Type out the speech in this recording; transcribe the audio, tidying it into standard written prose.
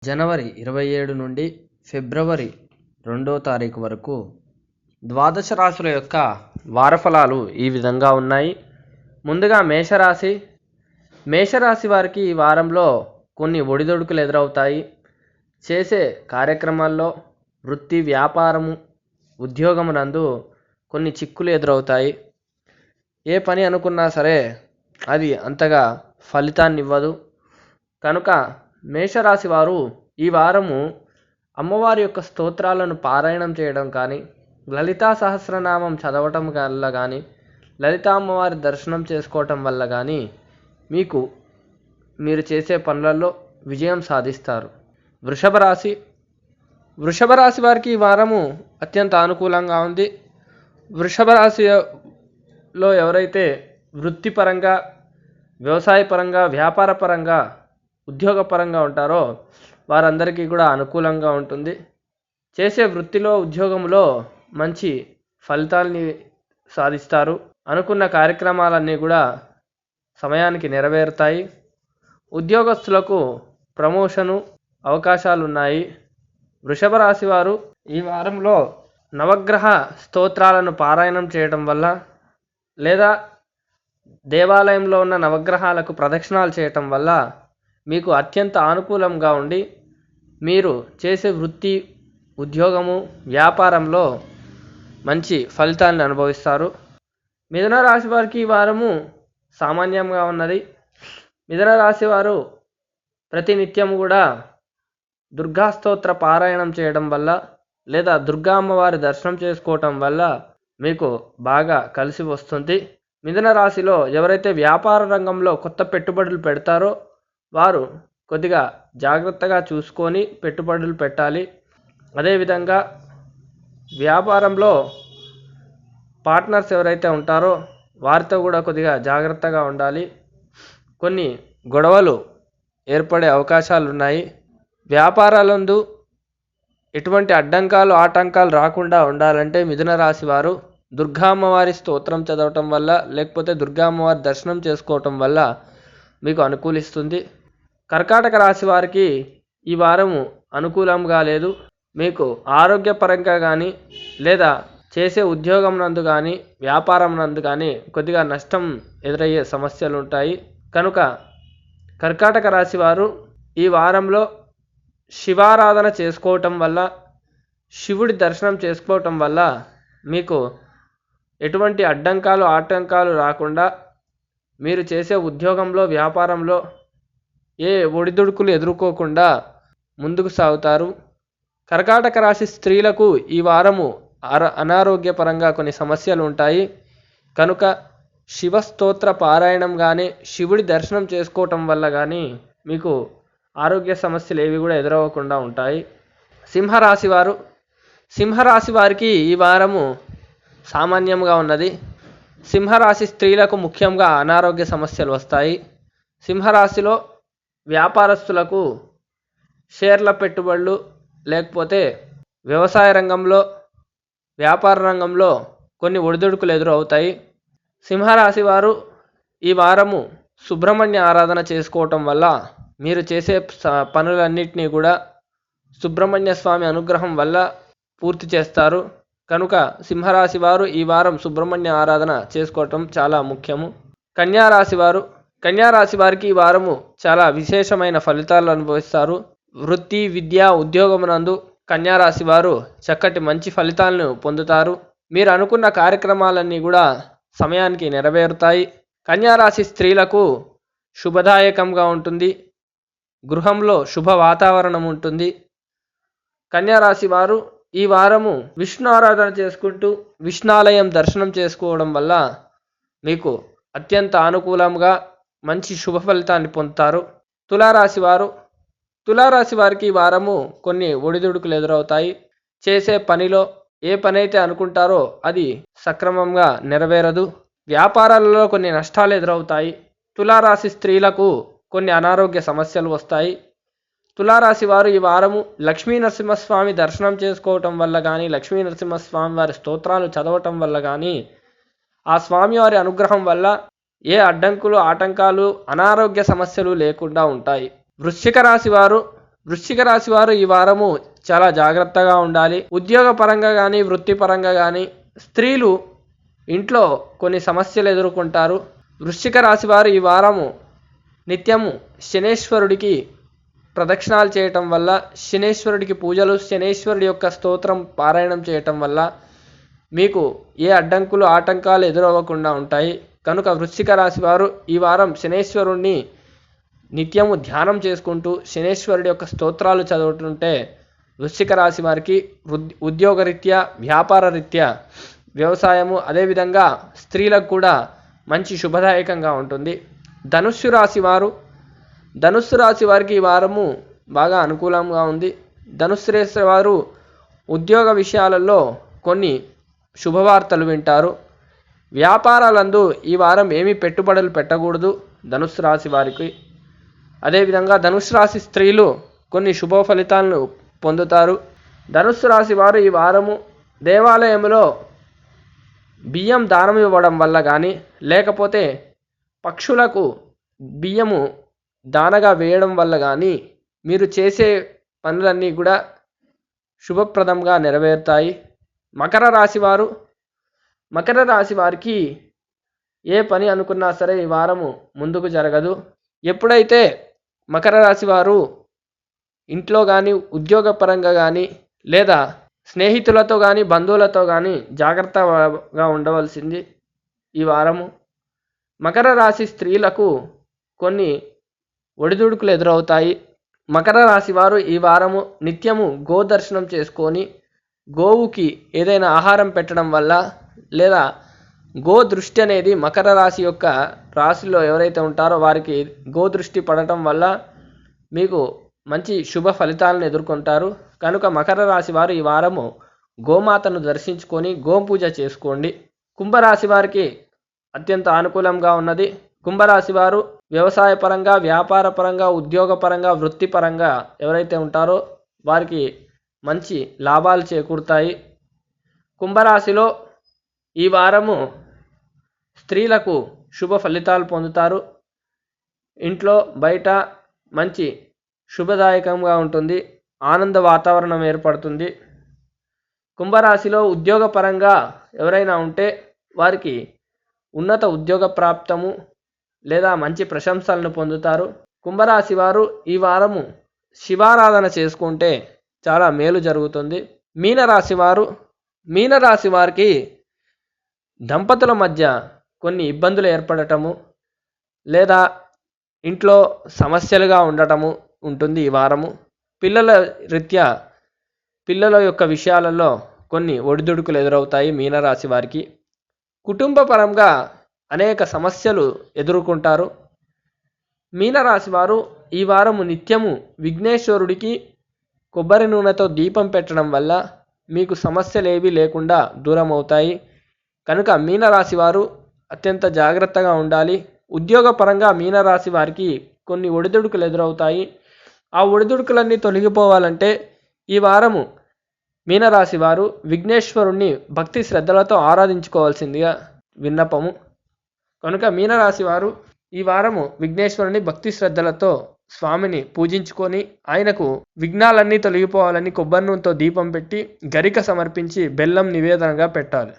జనవరి 27 నుండి ఫిబ్రవరి 2వ తారీఖు వరకు ద్వాదశ రాశుల యొక్క వారఫలాలు ఈ విధంగా ఉన్నాయి. ముందుగా మేషరాశి వారికి ఈ వారంలో కొన్ని ఒడిదొడుకులు ఎదురవుతాయి. చేసే కార్యక్రమాల్లో వృత్తి, వ్యాపారము, ఉద్యోగమునందు కొన్ని చిక్కులు ఎదురవుతాయి. ఏ పని అనుకున్నా సరే అది అంతగా ఫలితాన్ని ఇవ్వదు. కనుక మేషరాశి వారు ఈ వారము అమ్మవారి యొక్క స్తోత్రాలను పారాయణం చేయడం కానీ, లలితా సహస్రనామం చదవటం వల్ల కానీ, లలితా అమ్మవారి దర్శనం చేసుకోవటం వల్ల కానీ మీరు చేసే పనులలో విజయం సాధిస్తారు. వృషభ రాశి వారికి ఈ వారము అత్యంత అనుకూలంగా ఉంది. వృషభ రాశిలో ఎవరైతే వృత్తిపరంగా, వ్యవసాయపరంగా, వ్యాపారపరంగా, ఉద్యోగపరంగా ఉంటారో వారందరికీ కూడా అనుకూలంగా ఉంటుంది. చేసే వృత్తిలో, ఉద్యోగంలో మంచి ఫలితాల్ని సాధిస్తారు. అనుకున్న కార్యక్రమాలన్నీ కూడా సమయానికి నెరవేరుతాయి. ఉద్యోగస్తులకు ప్రమోషను అవకాశాలు ఉన్నాయి. వృషభ రాశి వారు ఈ వారంలో నవగ్రహ స్తోత్రాలను పారాయణం చేయడం వల్ల, లేదా దేవాలయంలో ఉన్న నవగ్రహాలకు ప్రదక్షిణాలు చేయటం వల్ల మీకు అత్యంత అనుకూలంగా ఉండి మీరు చేసే వృత్తి, ఉద్యోగము, వ్యాపారంలో మంచి ఫలితాలను అనుభవిస్తారు. మిథున రాశి వారికి ఈ వారము సామాన్యంగా ఉన్నది. మిథున రాశి వారు ప్రతినిత్యం కూడా దుర్గా స్తోత్ర పారాయణం చేయడం వల్ల, లేదా దుర్గా అమ్మవారి దర్శనం చేసుకోవటం వల్ల మీకు బాగా కలిసి వస్తుంది. మిథున రాశిలో ఎవరైతే వ్యాపార రంగంలో కొత్త పెట్టుబడులు పెడతారో వారు కొద్దిగా జాగ్రత్తగా చూసుకొని పెట్టుబడులు పెట్టాలి. అదేవిధంగా వ్యాపారంలో పార్ట్నర్స్ ఎవరైతే ఉంటారో వారితో కూడా కొద్దిగా జాగ్రత్తగా ఉండాలి. కొన్ని గొడవలు ఏర్పడే అవకాశాలు ఉన్నాయి. వ్యాపారాలందు ఎటువంటి అడ్డంకాలు, ఆటంకాలు రాకుండా ఉండాలంటే మిథున రాశి వారు దుర్గా అమ్మవారి స్తోత్రం చదవటం వల్ల, లేకపోతే దుర్గా అమ్మవారి దర్శనం చేసుకోవటం వల్ల మీకు అనుకూలిస్తుంది. కర్కాటక రాశి వారికి ఈ వారము అనుకూలంగా లేదు. మీకు ఆరోగ్యపరంగా కానీ, లేదా చేసే ఉద్యోగం నందు కానీ, వ్యాపారం నందు కానీ కొద్దిగా నష్టం ఎదురయ్యే సమస్యలు ఉంటాయి. కనుక కర్కాటక రాశి వారు ఈ వారంలో శివారాధన చేసుకోవటం వల్ల, శివుడి దర్శనం చేసుకోవటం వల్ల మీకు ఎటువంటి అడ్డంకాలు, ఆటంకాలు రాకుండా మీరు చేసే ఉద్యోగంలో, వ్యాపారంలో ఏ ఒడిదుడుకులు ఎదుర్కోకుండా ముందుకు సాగుతారు. కర్కాటక రాశి స్త్రీలకు ఈ వారము అనారోగ్యపరంగా కొన్ని సమస్యలు ఉంటాయి. కనుక శివస్తోత్ర పారాయణం కానీ, శివుడి దర్శనం చేసుకోవటం వల్ల కానీ మీకు ఆరోగ్య సమస్యలు ఏవి కూడా ఎదురవ్వకుండా ఉంటాయి. సింహరాశి వారికి ఈ వారము సామాన్యంగా ఉన్నది. సింహరాశి స్త్రీలకు ముఖ్యంగా అనారోగ్య సమస్యలు వస్తాయి. సింహరాశిలో వ్యాపారస్తులకు షేర్ల పెట్టుబడులు, లేకపోతే వ్యవసాయ రంగంలో, వ్యాపార రంగంలో కొన్ని ఒడిదుడుకులు ఎదురవుతాయి. సింహరాశి వారు ఈ వారము సుబ్రహ్మణ్య ఆరాధన చేసుకోవటం వల్ల మీరు చేసే పనులన్నింటినీ కూడా సుబ్రహ్మణ్య స్వామి అనుగ్రహం వల్ల పూర్తి చేస్తారు. కనుక సింహరాశి వారు ఈ వారం సుబ్రహ్మణ్య ఆరాధన చేసుకోవటం చాలా ముఖ్యము. కన్యారాశి వారికి ఈ వారము చాలా విశేషమైన ఫలితాలు అనుభవిస్తారు. వృత్తి, విద్య, ఉద్యోగమునందు కన్యారాశి వారు చక్కటి మంచి ఫలితాలను పొందుతారు. మీరు అనుకున్న కార్యక్రమాలన్నీ కూడా సమయానికి నెరవేరుతాయి. కన్యారాశి స్త్రీలకు శుభదాయకంగా ఉంటుంది. గృహంలో శుభ వాతావరణం ఉంటుంది. కన్యారాశి వారు ఈ వారము విష్ణు ఆరాధన చేసుకుంటూ విష్ణాలయం దర్శనం చేసుకోవడం వల్ల మీకు అత్యంత అనుకూలంగా మంచి శుభ ఫలితాన్ని పొందుతారు. తులారాశి వారికి ఈ వారము కొన్ని ఒడిదుడుకులు ఎదురవుతాయి. చేసే పనిలో ఏ పని అయితే అనుకుంటారో అది సక్రమంగా నెరవేరదు. వ్యాపారాలలో కొన్ని నష్టాలు ఎదురవుతాయి. తులారాశి స్త్రీలకు కొన్ని అనారోగ్య సమస్యలు వస్తాయి. తులారాశి వారు ఈ వారము లక్ష్మీ నరసింహస్వామి దర్శనం చేసుకోవటం వల్ల కానీ, లక్ష్మీ నరసింహస్వామి వారి స్తోత్రాలు చదవటం వల్ల కానీ, ఆ స్వామివారి అనుగ్రహం వల్ల ఏ అడ్డంకులు, ఆటంకాలు, అనారోగ్య సమస్యలు లేకుండా ఉంటాయి. వృశ్చిక రాశి వారు వృశ్చిక రాశి వారు ఈ వారము చాలా జాగ్రత్తగా ఉండాలి. ఉద్యోగ పరంగా కానీ వృత్తిపరంగా కానీ స్త్రీలు ఇంట్లో కొన్ని సమస్యలు ఎదుర్కొంటారు. వృశ్చిక రాశి వారు ఈ వారము నిత్యము శనేశ్వరుడికి ప్రదక్షిణాలు చేయటం వల్ల, శనేశ్వరుడికి పూజలు, శనేశ్వరుడి యొక్క స్తోత్రం పారాయణం చేయటం వల్ల మీకు ఏ అడ్డంకులు ఆటంకాలు ఎదురవ్వకుండా ఉంటాయి. కనుక వృశ్చిక రాశి వారు ఈ వారం శనేశ్వరుణ్ణి నిత్యము ధ్యానం చేసుకుంటూ శనేశ్వరుడి యొక్క స్తోత్రాలు చదువుతుంటే వృశ్చిక రాశి వారికి ఉద్యోగరీత్యా, వ్యాపార రీత్యా, వ్యవసాయము, అదేవిధంగా స్త్రీలకు కూడా మంచి శుభదాయకంగా ఉంటుంది. ధనుస్సు రాశి వారికి ఈ వారము బాగా అనుకూలంగా ఉంది. ధనుస్సు రాశి వారు ఉద్యోగ విషయాలలో కొన్ని శుభవార్తలు వింటారు. వ్యాపారాలందు ఈ వారం ఏమీ పెట్టుబడులు పెట్టకూడదు ధనుస్సు రాశి వారికి. అదేవిధంగా ధనుస్సు రాశి స్త్రీలు కొన్ని శుభ ఫలితాలను పొందుతారు. ధనుస్సు రాశి వారు ఈ వారము దేవాలయంలో బియ్యం దానం ఇవ్వడం వల్ల కానీ, లేకపోతే పక్షులకు బియ్యము దానగా వేయడం వల్ల కానీ మీరు చేసే పనులన్నీ కూడా శుభప్రదంగా నెరవేరుతాయి. మకర రాశి వారికి ఏ పని అనుకున్నా సరే ఈ వారము ముందుకు జరగదు. ఎప్పుడైతే మకర రాశి వారు ఇంట్లో కానీ, ఉద్యోగపరంగా కానీ, లేదా స్నేహితులతో కానీ, బంధువులతో కానీ జాగ్రత్తగా ఉండవలసింది ఈ వారము. మకర రాశి స్త్రీలకు కొన్ని ఒడిదుడుకులు ఎదురవుతాయి. మకర రాశి వారు ఈ వారము నిత్యము గోదర్శనం చేసుకొని గోవుకి ఏదైనా ఆహారం పెట్టడం వల్ల, లేదా గో దృష్టి అనేది మకర రాశి యొక్క రాశిలో ఎవరైతే ఉంటారో వారికి గో దృష్టి పడటం వల్ల మీకు మంచి శుభ ఫలితాలను ఎదుర్కొంటారు. కనుక మకర రాశి వారు ఈ వారము గోమాతను దర్శించుకొని గోపూజ చేసుకోండి. కుంభరాశి వారికి అత్యంత అనుకూలంగా ఉన్నది. కుంభరాశి వారు వ్యవసాయ పరంగా, వ్యాపార పరంగా, ఉద్యోగ పరంగా, వృత్తిపరంగా ఎవరైతే ఉంటారో వారికి మంచి లాభాలు చేకూరుతాయి. కుంభరాశిలో ఈ వారము స్త్రీలకు శుభ ఫలితాలు పొందుతారు. ఇంట్లో బయట మంచి శుభదాయకంగా ఉంటుంది. ఆనంద వాతావరణం ఏర్పడుతుంది. కుంభరాశిలో ఉద్యోగపరంగా ఎవరైనా ఉంటే వారికి ఉన్నత ఉద్యోగ ప్రాప్తము లేదా మంచి ప్రశంసలను పొందుతారు. కుంభరాశి వారు ఈ వారము శివారాధన చేసుకుంటే చాలా మేలు జరుగుతుంది. మీనరాశి వారికి దంపతుల మధ్య కొన్ని ఇబ్బందులు ఏర్పడటము లేదా ఇంట్లో సమస్యలుగా ఉండటము ఉంటుంది ఈ వారము. పిల్లల యొక్క విషయాలలో కొన్ని ఒడిదుడుకులు ఎదురవుతాయి మీనరాశి వారికి. కుటుంబ పరంగా అనేక సమస్యలు ఎదుర్కొంటారు. మీనరాశి వారు ఈ వారము నిత్యము విఘ్నేశ్వరుడికి కొబ్బరి నూనెతో దీపం పెట్టడం వల్ల మీకు సమస్యలు ఏవీ లేకుండా దూరం అవుతాయి. కనుక మీనరాశి వారు అత్యంత జాగ్రత్తగా ఉండాలి. ఉద్యోగ పరంగా మీనరాశి వారికి కొన్ని ఒడిదుడుకులు ఎదురవుతాయి. ఆ ఒడిదుడుకులన్నీ తొలగిపోవాలంటే ఈ వారము మీనరాశి వారు విఘ్నేశ్వరుణ్ణి భక్తి శ్రద్ధలతో ఆరాధించుకోవాల్సిందిగా విన్నపము. కనుక మీనరాశి వారు ఈ వారము విఘ్నేశ్వరుని భక్తి శ్రద్ధలతో స్వామిని పూజించుకొని ఆయనకు విఘ్నాలన్నీ తొలగిపోవాలని కొబ్బరి నూనెతో దీపం పెట్టి గరిక సమర్పించి బెల్లం నివేదనగా పెట్టాలి.